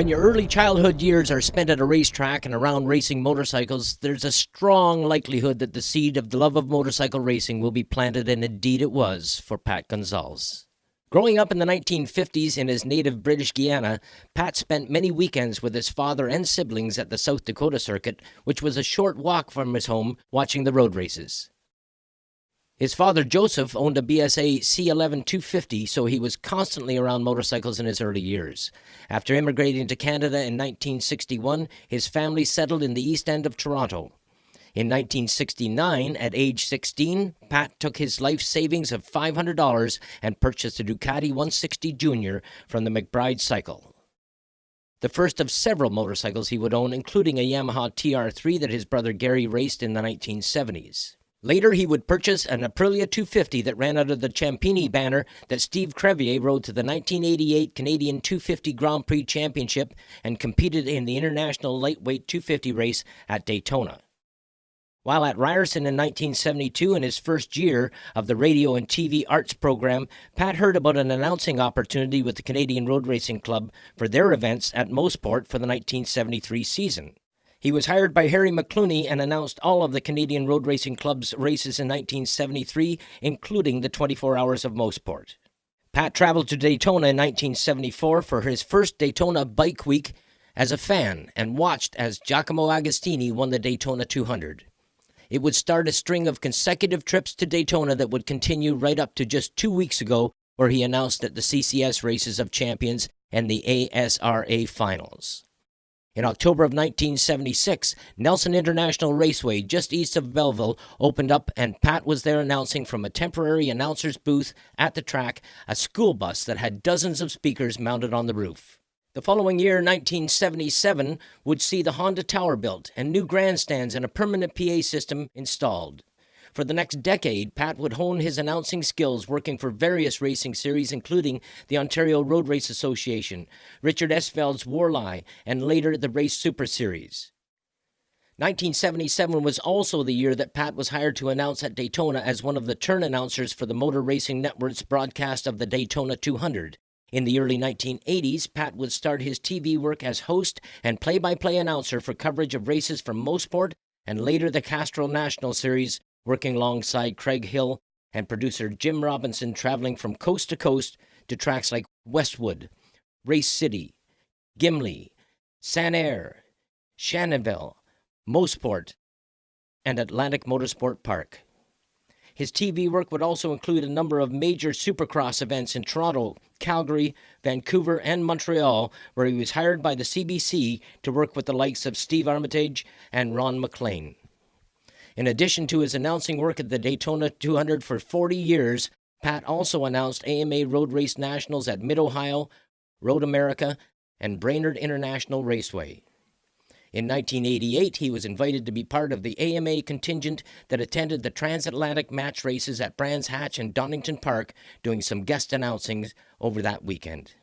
When your early childhood years are spent at a racetrack and around racing motorcycles, there's a strong likelihood that the seed of the love of motorcycle racing will be planted, and indeed it was for Pat Gonsalves. Growing up in the 1950s in his native British Guiana, Pat spent many weekends with his father and siblings at the South Dakota circuit, which was a short walk from his home, watching the road races. His father, Joseph, owned a BSA C11 250, so he was constantly around motorcycles in his early years. After immigrating to Canada in 1961, his family settled in the East End of Toronto. In 1969, at age 16, Pat took his life savings of $500 and purchased a Ducati 160 Junior from the McBride Cycle. The first of several motorcycles he would own, including a Yamaha TR3 that his brother Gary raced in the 1970s. Later, he would purchase an Aprilia 250 that ran under the Champini banner that Steve Crevier rode to the 1988 Canadian 250 Grand Prix Championship and competed in the International Lightweight 250 race at Daytona. While at Ryerson in 1972, in his first year of the radio and TV arts program, Pat heard about an announcing opportunity with the Canadian Road Racing Club for their events at Mosport for the 1973 season. He was hired by Harry McClooney and announced all of the Canadian Road Racing Club's races in 1973, including the 24 Hours of Mosport. Pat traveled to Daytona in 1974 for his first Daytona Bike Week as a fan and watched as Giacomo Agostini won the Daytona 200. It would start a string of consecutive trips to Daytona that would continue right up to just 2 weeks ago, where he announced at the CCS Races of Champions and the ASRA Finals. In October of 1976, Nelson International Raceway, just east of Belleville, opened up, and Pat was there announcing from a temporary announcer's booth at the track a school bus that had dozens of speakers mounted on the roof. The following year, 1977, would see the Honda Tower built and new grandstands and a permanent PA system installed. For the next decade, Pat would hone his announcing skills working for various racing series, including the Ontario Road Race Association, Richard Esveld's Warlie, and later the Race Super Series. 1977 was also the year that Pat was hired to announce at Daytona as one of the turn announcers for the Motor Racing Network's broadcast of the Daytona 200. In the early 1980s, Pat would start his TV work as host and play-by-play announcer for coverage of races from Mosport and later the Castrol National Series, working alongside Craig Hill and producer Jim Robinson, traveling from coast to coast to tracks like Westwood, Race City, Gimli, Sanair, Shannonville, Mosport, and Atlantic Motorsport Park. His TV work would also include a number of major supercross events in Toronto, Calgary, Vancouver, and Montreal, where he was hired by the CBC to work with the likes of Steve Armitage and Ron McLean. In addition to his announcing work at the Daytona 200 for 40 years, Pat also announced AMA Road Race Nationals at Mid-Ohio, Road America, and Brainerd International Raceway. In 1988, he was invited to be part of the AMA contingent that attended the transatlantic match races at Brands Hatch and Donington Park, doing some guest announcings over that weekend.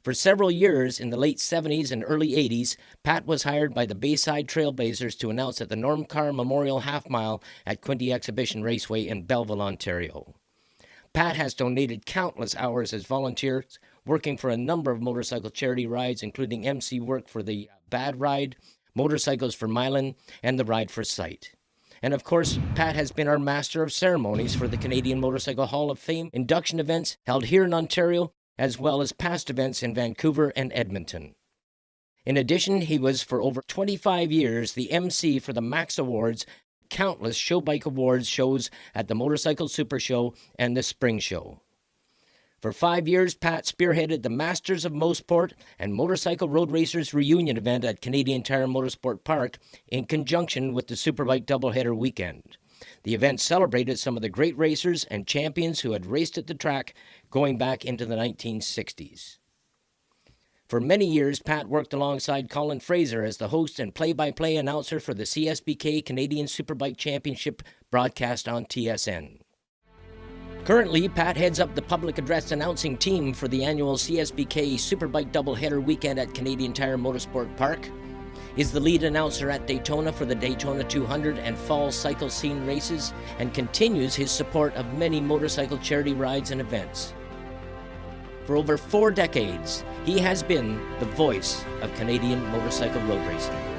For several years in the late 70s and early 80s, Pat was hired by the Bayside Trailblazers to announce at the Norm Carr Memorial Half Mile at Quinte Exhibition Raceway in Belleville, Ontario. Pat has donated countless hours as volunteers, working for a number of motorcycle charity rides, including MC work for the Bad Ride, Motorcycles for Milan, and the Ride for Sight. And of course, Pat has been our master of ceremonies for the Canadian Motorcycle Hall of Fame induction events held here in Ontario, as well as past events in Vancouver and Edmonton. In addition, he was for over 25 years the MC for the Max Awards, countless show bike awards shows at the Motorcycle Super Show and the Spring Show. For 5 years, Pat spearheaded the Masters of Mosport and Motorcycle Road Racers Reunion event at Canadian Tire Motorsport Park in conjunction with the Superbike Doubleheader weekend. The event celebrated some of the great racers and champions who had raced at the track going back into the 1960s. For many years, Pat worked alongside Colin Fraser as the host and play-by-play announcer for the CSBK Canadian Superbike Championship broadcast on TSN. Currently, Pat heads up the public address announcing team for the annual CSBK Superbike Doubleheader weekend at Canadian Tire Motorsport Park, is the lead announcer at Daytona for the Daytona 200 and Fall Cycle Scene races, and continues his support of many motorcycle charity rides and events. For over 4 decades, he has been the voice of Canadian motorcycle road racing.